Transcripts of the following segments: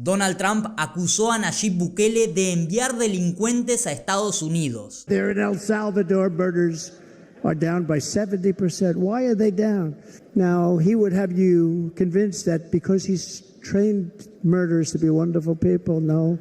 Donald Trump acusó a Nayib Bukele de enviar delincuentes a Estados Unidos. There in El Salvador, murders are down by 70%. Why are they down? Now, he would have you convinced that because he's trained murderers to be wonderful people. No.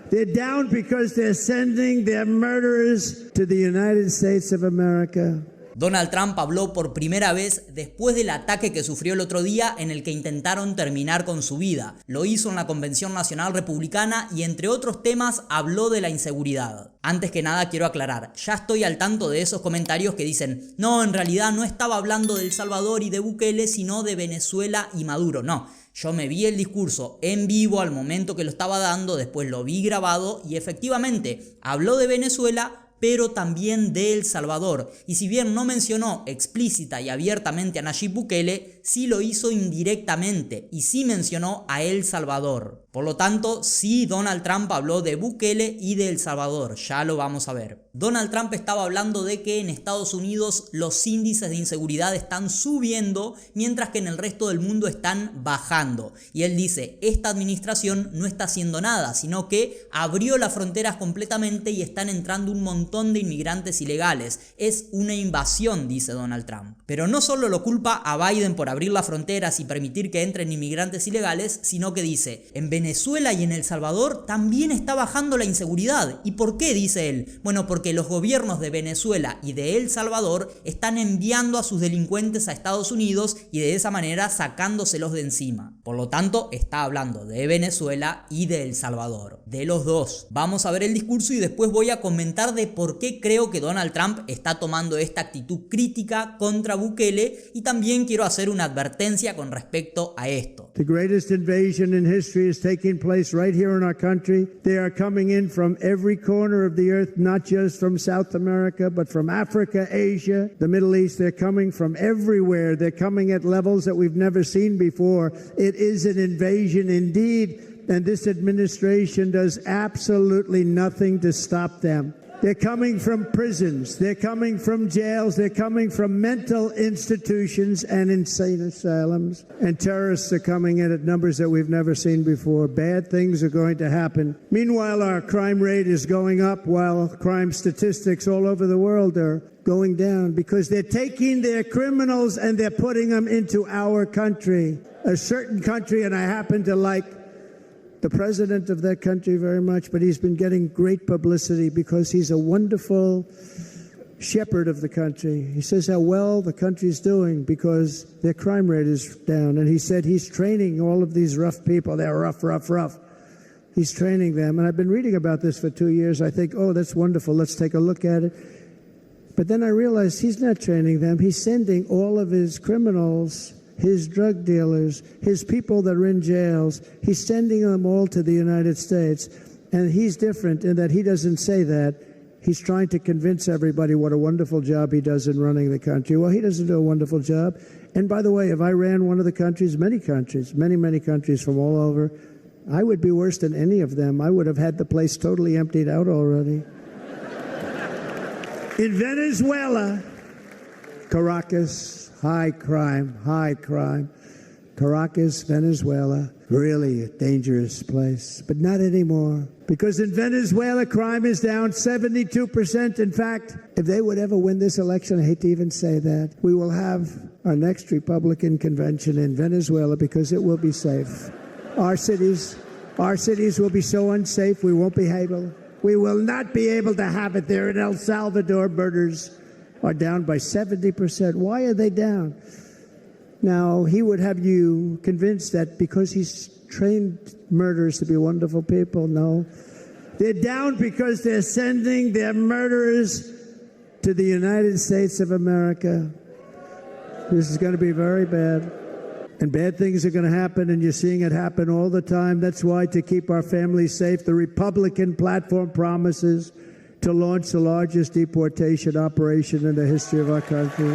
They're down because they're sending their murderers to the United States of America. Donald Trump habló por primera vez después del ataque que sufrió el otro día en el que intentaron terminar con su vida. Lo hizo en la Convención Nacional Republicana y entre otros temas habló de la inseguridad. Antes que nada quiero aclarar, ya estoy al tanto de esos comentarios que dicen no, en realidad no estaba hablando de El Salvador y de Bukele, sino de Venezuela y Maduro. No. Yo me vi el discurso en vivo al momento que lo estaba dando, después lo vi grabado y efectivamente habló de Venezuela, pero también de El Salvador. Y si bien no mencionó explícita y abiertamente a Nayib Bukele, sí lo hizo indirectamente y sí mencionó a El Salvador. Por lo tanto, sí Donald Trump habló de Bukele y de El Salvador, ya lo vamos a ver. Donald Trump estaba hablando de que en Estados Unidos los índices de inseguridad están subiendo, mientras que en el resto del mundo están bajando. Y él dice, esta administración no está haciendo nada, sino que abrió las fronteras completamente y están entrando un montón de inmigrantes ilegales. Es una invasión, dice Donald Trump. Pero no solo lo culpa a Biden por abrir las fronteras y permitir que entren inmigrantes ilegales, sino que dice, en Venezuela y en El Salvador también está bajando la inseguridad. ¿Y por qué? Dice él. Bueno, porque los gobiernos de Venezuela y de El Salvador están enviando a sus delincuentes a Estados Unidos y de esa manera sacándoselos de encima. Por lo tanto, está hablando de Venezuela y de El Salvador. De los dos. Vamos a ver el discurso y después voy a comentar de por qué creo que Donald Trump está tomando esta actitud crítica contra Bukele y también quiero hacer una advertencia con respecto a esto. The greatest invasion in history is taking place right here in our country. They are coming in from every corner of the earth, not just from South America, but from Africa, Asia, the Middle East. They're coming from everywhere. They're coming at levels that we've never seen before. It is an invasion indeed, and this administration does absolutely nothing to stop them. They're coming from prisons, they're coming from jails, they're coming from mental institutions and insane asylums. And terrorists are coming in at numbers that we've never seen before. Bad things are going to happen. Meanwhile, our crime rate is going up while crime statistics all over the world are going down because they're taking their criminals and they're putting them into our country. A certain country, and I happen to like the president of that country very much, but he's been getting great publicity because he's a wonderful shepherd of the country. He says how well the country's doing because their crime rate is down. And he said he's training all of these rough people. They're rough. He's training them. And I've been reading about this for 2 years. I think, oh, that's wonderful. Let's take a look at it. But then I realized he's not training them. He's sending all of his criminals, his drug dealers, his people that are in jails, he's sending them all to the United States. And he's different in that he doesn't say that. He's trying to convince everybody what a wonderful job he does in running the country. Well, he doesn't do a wonderful job. And by the way, if I ran one of the countries, many countries from all over, I would be worse than any of them. I would have had the place totally emptied out already. In Venezuela, Caracas, high crime. Caracas, Venezuela, really a dangerous place, but not anymore. Because in Venezuela, crime is down 72%. In fact, if they would ever win this election, I hate to even say that, we will have our next Republican convention in Venezuela because it will be safe. Our cities will be so unsafe, we will not be able to have it there. In El Salvador, murders are down by 70%. Why are they down? Now, he would have you convinced that because he's trained murderers to be wonderful people. No. They're down because they're sending their murderers to the United States of America. This is going to be very bad. And bad things are going to happen, and you're seeing it happen all the time. That's why, to keep our families safe, the Republican platform promises to launch the largest deportation operation in the history of our country.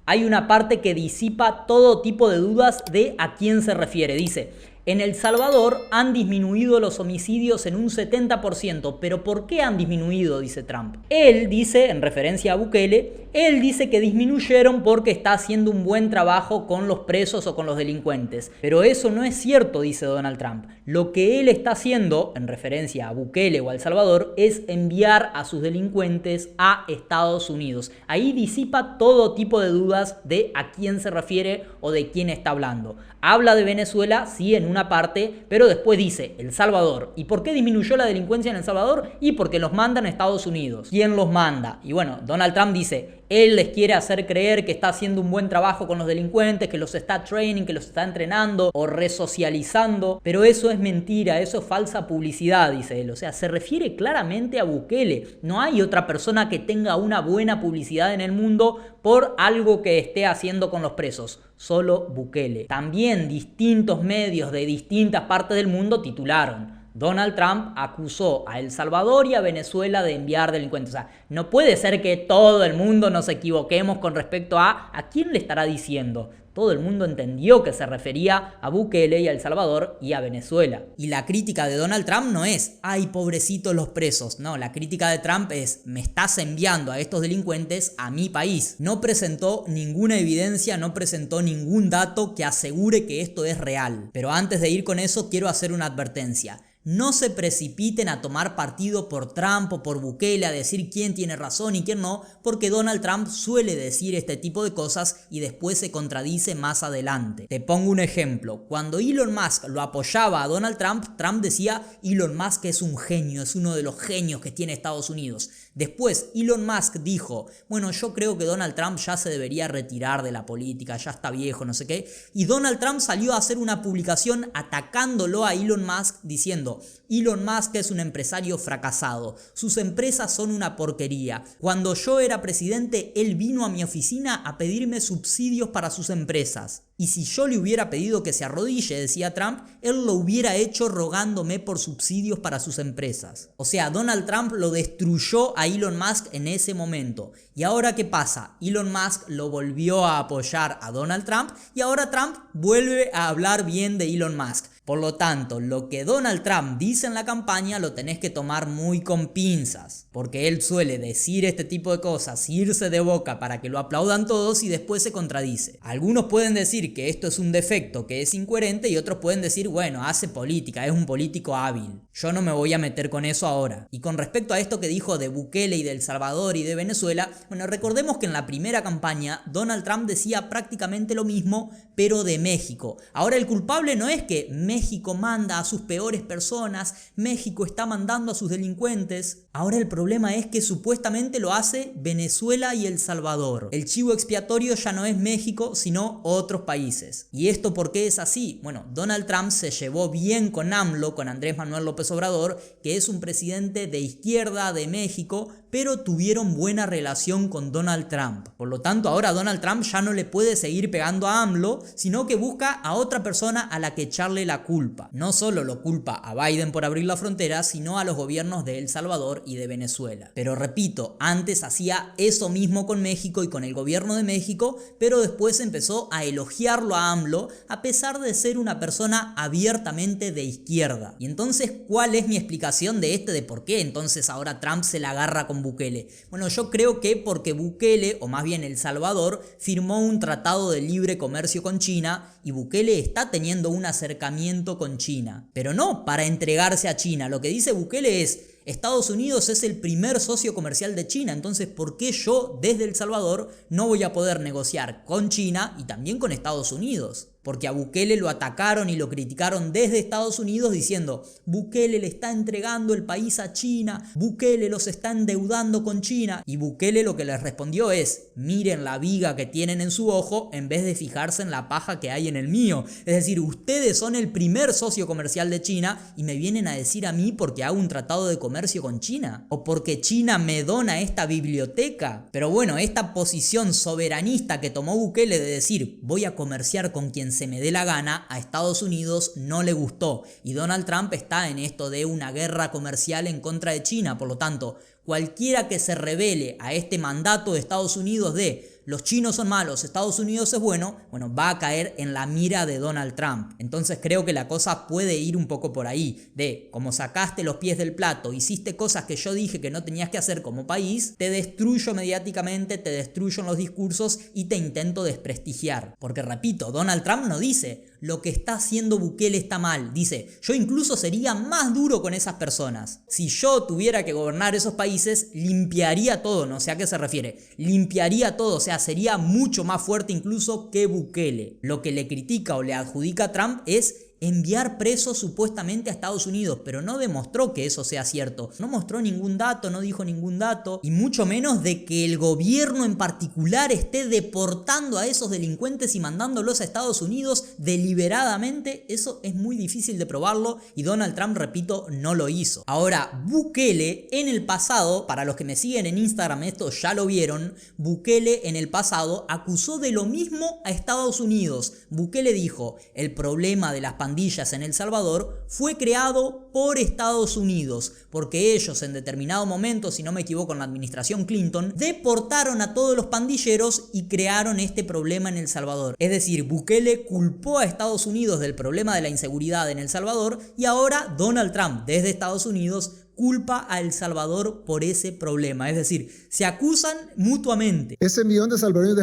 Hay una parte que disipa todo tipo de dudas de a quién se refiere. Dice, En El Salvador han disminuido los homicidios en un 70%, pero ¿por qué han disminuido?, dice Trump. Él dice, en referencia a Bukele, él dice que disminuyeron porque está haciendo un buen trabajo con los presos o con los delincuentes. Pero eso no es cierto, dice Donald Trump. Lo que él está haciendo, en referencia a Bukele o a El Salvador, es enviar a sus delincuentes a Estados Unidos. Ahí disipa todo tipo de dudas de a quién se refiere o de quién está hablando. Habla de Venezuela, sí, en una parte, pero después dice El Salvador. ¿Y por qué disminuyó la delincuencia en El Salvador? Y porque los mandan a Estados Unidos. ¿Quién los manda? Y bueno, Donald Trump dice, él les quiere hacer creer que está haciendo un buen trabajo con los delincuentes, que los está training, que los está entrenando o resocializando, pero eso es mentira, eso es falsa publicidad, dice él. O sea, se refiere claramente a Bukele. No hay otra persona que tenga una buena publicidad en el mundo por algo que esté haciendo con los presos. Solo Bukele. También distintos medios de distintas partes del mundo titularon: Donald Trump acusó a El Salvador y a Venezuela de enviar delincuentes. O sea, no puede ser que todo el mundo nos equivoquemos con respecto a quién le estará diciendo. Todo el mundo entendió que se refería a Bukele y a El Salvador y a Venezuela. Y la crítica de Donald Trump no es, ay, pobrecitos los presos. No, la crítica de Trump es, me estás enviando a estos delincuentes a mi país. No presentó ninguna evidencia, no presentó ningún dato que asegure que esto es real. Pero antes de ir con eso, quiero hacer una advertencia. No se precipiten a tomar partido por Trump o por Bukele, a decir quién tiene razón y quién no, porque Donald Trump suele decir este tipo de cosas y después se contradice más adelante. Te pongo un ejemplo. Cuando Elon Musk lo apoyaba a Donald Trump, Trump decía, Elon Musk es un genio, es uno de los genios que tiene Estados Unidos. Después Elon Musk dijo, bueno, yo creo que Donald Trump ya se debería retirar de la política, ya está viejo, no sé qué. Y Donald Trump salió a hacer una publicación atacándolo a Elon Musk diciendo, Elon Musk es un empresario fracasado, sus empresas son una porquería. Cuando yo era presidente, él vino a mi oficina a pedirme subsidios para sus empresas. Y si yo le hubiera pedido que se arrodille, decía Trump, él lo hubiera hecho rogándome por subsidios para sus empresas. O sea, Donald Trump lo destruyó a Elon Musk en ese momento. ¿Y ahora qué pasa? Elon Musk lo volvió a apoyar a Donald Trump y ahora Trump vuelve a hablar bien de Elon Musk. Por lo tanto, lo que Donald Trump dice en la campaña lo tenés que tomar muy con pinzas, porque él suele decir este tipo de cosas, irse de boca para que lo aplaudan todos y después se contradice. Algunos pueden decir que esto es un defecto, que es incoherente, y otros pueden decir, bueno, hace política, es un político hábil. Yo no me voy a meter con eso ahora. Y con respecto a esto que dijo de Bukele y de El Salvador y de Venezuela, bueno, recordemos que en la primera campaña Donald Trump decía prácticamente lo mismo, pero de México. Ahora el culpable no es que México manda a sus peores personas, México está mandando a sus delincuentes. Ahora el problema es que supuestamente lo hace Venezuela y El Salvador. El chivo expiatorio ya no es México, sino otros países. ¿Y esto por qué es así? Bueno, Donald Trump se llevó bien con AMLO, con Andrés Manuel López Obrador, que es un presidente de izquierda de México, pero tuvieron buena relación con Donald Trump. Por lo tanto, ahora Donald Trump ya no le puede seguir pegando a AMLO, sino que busca a otra persona a la que echarle la culpa. No solo lo culpa a Biden por abrir la frontera, sino a los gobiernos de El Salvador y de Venezuela. Pero repito, antes hacía eso mismo con México y con el gobierno de México, pero después empezó a elogiarlo a AMLO, a pesar de ser una persona abiertamente de izquierda. Y entonces, ¿cuál es mi explicación de de por qué entonces ahora Trump se la agarra con Bukele? Bueno, yo creo que porque Bukele, o más bien El Salvador, firmó un tratado de libre comercio con China y Bukele está teniendo un acercamiento con China. Pero no para entregarse a China. Lo que dice Bukele es, Estados Unidos es el primer socio comercial de China, entonces ¿por qué yo desde El Salvador no voy a poder negociar con China y también con Estados Unidos? Porque a Bukele lo atacaron y lo criticaron desde Estados Unidos diciendo, Bukele le está entregando el país a China, Bukele los está endeudando con China. Y Bukele lo que les respondió es, miren la viga que tienen en su ojo en vez de fijarse en la paja que hay en el mío. Es decir, ustedes son el primer socio comercial de China y me vienen a decir a mí porque hago un tratado de comercio con China o porque China me dona esta biblioteca. Pero bueno, esta posición soberanista que tomó Bukele de decir, voy a comerciar con quien se me dé la gana, a Estados Unidos no le gustó y Donald Trump está en esto de una guerra comercial en contra de China. Por lo tanto, cualquiera que se rebele a este mandato de Estados Unidos de los chinos son malos, Estados Unidos es bueno, va a caer en la mira de Donald Trump. Entonces creo que la cosa puede ir un poco por ahí, de como sacaste los pies del plato, hiciste cosas que yo dije que no tenías que hacer como país, te destruyo mediáticamente, te destruyo en los discursos y te intento desprestigiar. Porque repito, Donald Trump no dice lo que está haciendo Bukele está mal, dice yo incluso sería más duro con esas personas. Si yo tuviera que gobernar esos países, limpiaría todo, no sé a qué se refiere, limpiaría todo, o sea, sería mucho más fuerte incluso que Bukele. Lo que le critica o le adjudica a Trump es enviar presos supuestamente a Estados Unidos, pero no demostró que eso sea cierto. No mostró ningún dato, no dijo ningún dato, y mucho menos de que el gobierno en particular esté deportando a esos delincuentes y mandándolos a Estados Unidos deliberadamente. Eso es muy difícil de probarlo y Donald Trump, repito, no lo hizo. Ahora, Bukele en el pasado, para los que me siguen en Instagram esto ya lo vieron, Bukele en el pasado acusó de lo mismo a Estados Unidos. Bukele dijo, el problema de las pandillas en El Salvador fue creado por Estados Unidos, porque ellos en determinado momento, si no me equivoco en la administración Clinton, deportaron a todos los pandilleros y crearon este problema en El Salvador. Es decir, Bukele culpó a Estados Unidos del problema de la inseguridad en El Salvador y ahora Donald Trump desde Estados Unidos culpa a El Salvador por ese problema. Es decir, se acusan mutuamente. Ese millón de salvadoreños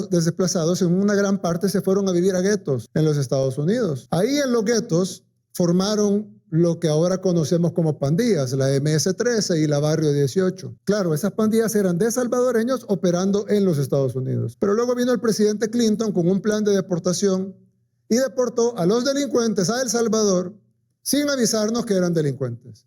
desplazados en una gran parte se fueron a vivir a guetos en los Estados Unidos. Ahí en los guetos formaron lo que ahora conocemos como pandillas, la MS-13 y la Barrio 18. Claro, esas pandillas eran de salvadoreños operando en los Estados Unidos. Pero luego vino el presidente Clinton con un plan de deportación y deportó a los delincuentes a El Salvador sin avisarnos que eran delincuentes.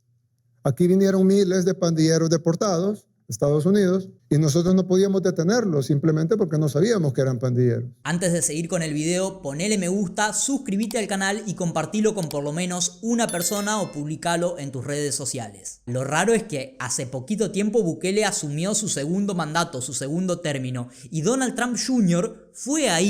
Aquí vinieron miles de pandilleros deportados a Estados Unidos y nosotros no podíamos detenerlos simplemente porque no sabíamos que eran pandilleros. Antes de seguir con el video, ponele me gusta, suscríbete al canal y compartilo con por lo menos una persona o publicalo en tus redes sociales. Lo raro es que hace poquito tiempo Bukele asumió su segundo mandato, su segundo término, y Donald Trump Jr. fue a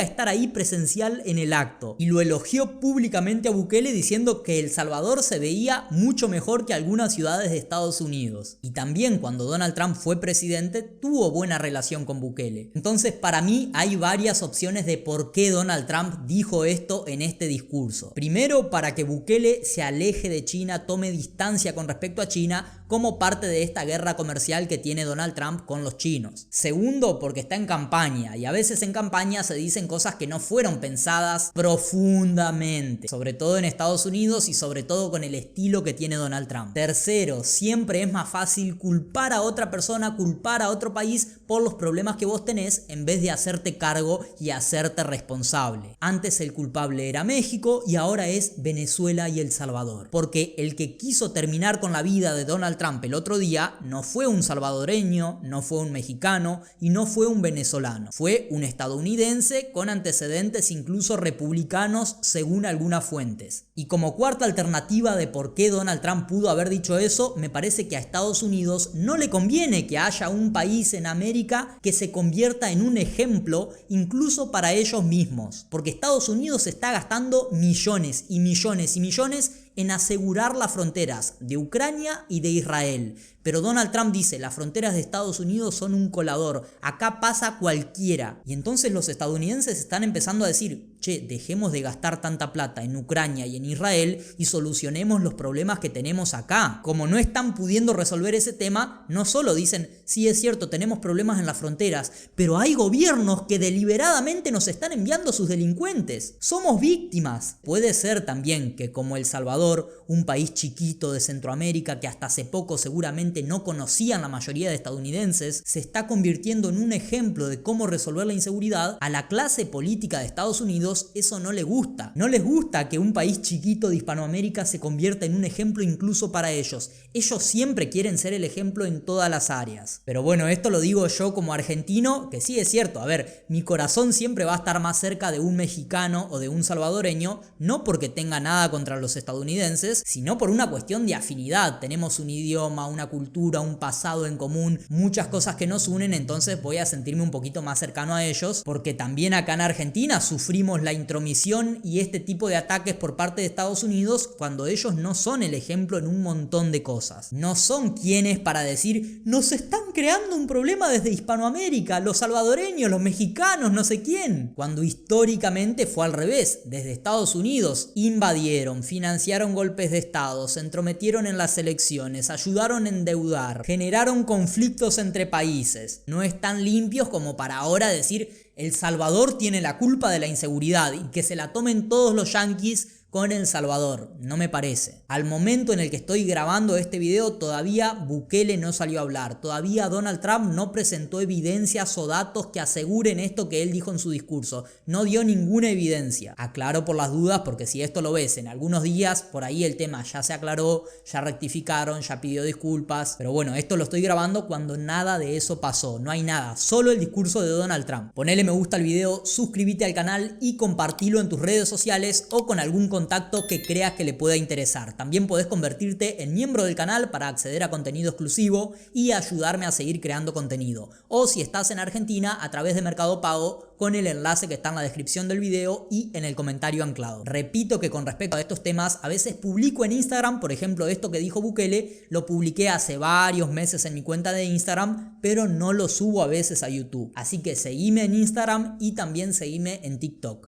estar ahí presencial en el acto y lo elogió públicamente a Bukele diciendo que El Salvador se veía mucho mejor que algunas ciudades de Estados Unidos. Y también cuando Donald Trump fue presidente tuvo buena relación con Bukele. Entonces para mí hay varias opciones de por qué Donald Trump dijo esto en este discurso. Primero, para que Bukele se aleje de China, tome distancia con respecto a China como parte de esta guerra comercial que tiene Donald Trump con los chinos. Segundo, porque está en campaña y a veces en campaña se dicen cosas que no fueron pensadas profundamente, sobre todo en Estados Unidos y sobre todo con el estilo que tiene Donald Trump. Tercero, siempre es más fácil culpar a otra persona, culpar a otro país por los problemas que vos tenés en vez de hacerte cargo y hacerte responsable. Antes el culpable era México y ahora es Venezuela y El Salvador, porque el que quiso terminar con la vida de Donald Trump el otro día no fue un salvadoreño, no fue un mexicano y no fue un venezolano, fue un estadounidense con antecedentes incluso republicanos según algunas fuentes. Y como cuarta alternativa de por qué Donald Trump pudo haber dicho eso, me parece que a Estados Unidos no le conviene que haya un país en América que se convierta en un ejemplo incluso para ellos mismos, porque Estados Unidos está gastando millones y millones y millones en asegurar las fronteras de Ucrania y de Israel. Pero Donald Trump dice, las fronteras de Estados Unidos son un colador, acá pasa cualquiera. Y entonces los estadounidenses están empezando a decir, che, dejemos de gastar tanta plata en Ucrania y en Israel y solucionemos los problemas que tenemos acá. Como no están pudiendo resolver ese tema, no solo dicen, sí es cierto, tenemos problemas en las fronteras, pero hay gobiernos que deliberadamente nos están enviando sus delincuentes. Somos víctimas. Puede ser también que como El Salvador, un país chiquito de Centroamérica que hasta hace poco seguramente no conocían la mayoría de estadounidenses, se está convirtiendo en un ejemplo de cómo resolver la inseguridad. A la clase política de Estados Unidos eso no le gusta. No les gusta que un país chiquito de Hispanoamérica se convierta en un ejemplo incluso para ellos. Ellos siempre quieren ser el ejemplo en todas las áreas. Pero bueno, esto lo digo yo como argentino, que sí es cierto. A ver, mi corazón siempre va a estar más cerca de un mexicano o de un salvadoreño, no porque tenga nada contra los estadounidenses, estadounidenses, sino por una cuestión de afinidad. Tenemos un idioma, una cultura, un pasado en común, muchas cosas que nos unen, entonces voy a sentirme un poquito más cercano a ellos, porque también acá en Argentina sufrimos la intromisión y este tipo de ataques por parte de Estados Unidos cuando ellos no son el ejemplo en un montón de cosas. No son quienes para decir, nos están creando un problema desde Hispanoamérica, los salvadoreños, los mexicanos, no sé quién. Cuando históricamente fue al revés. Desde Estados Unidos invadieron, financiaron golpes de estado, se entrometieron en las elecciones, ayudaron a endeudar, generaron conflictos entre países. No están limpios como para ahora decir El Salvador tiene la culpa de la inseguridad y que se la tomen todos los yanquis con El Salvador. No me parece. Al momento en el que estoy grabando este video todavía Bukele no salió a hablar. Todavía Donald Trump no presentó evidencias o datos que aseguren esto que él dijo en su discurso. No dio ninguna evidencia. Aclaro por las dudas porque si esto lo ves en algunos días, por ahí el tema ya se aclaró, ya rectificaron, ya pidió disculpas. Pero bueno, esto lo estoy grabando cuando nada de eso pasó. No hay nada, solo el discurso de Donald Trump. Ponele me gusta al video, suscríbete al canal y compartilo en tus redes sociales o con algún contacto que creas que le pueda interesar. También podés convertirte en miembro del canal para acceder a contenido exclusivo y ayudarme a seguir creando contenido. O si estás en Argentina, a través de Mercado Pago, con el enlace que está en la descripción del video y en el comentario anclado. Repito que con respecto a estos temas, a veces publico en Instagram, por ejemplo esto que dijo Bukele, lo publiqué hace varios meses en mi cuenta de Instagram, pero no lo subo a veces a YouTube. Así que seguime en Instagram y también seguime en TikTok.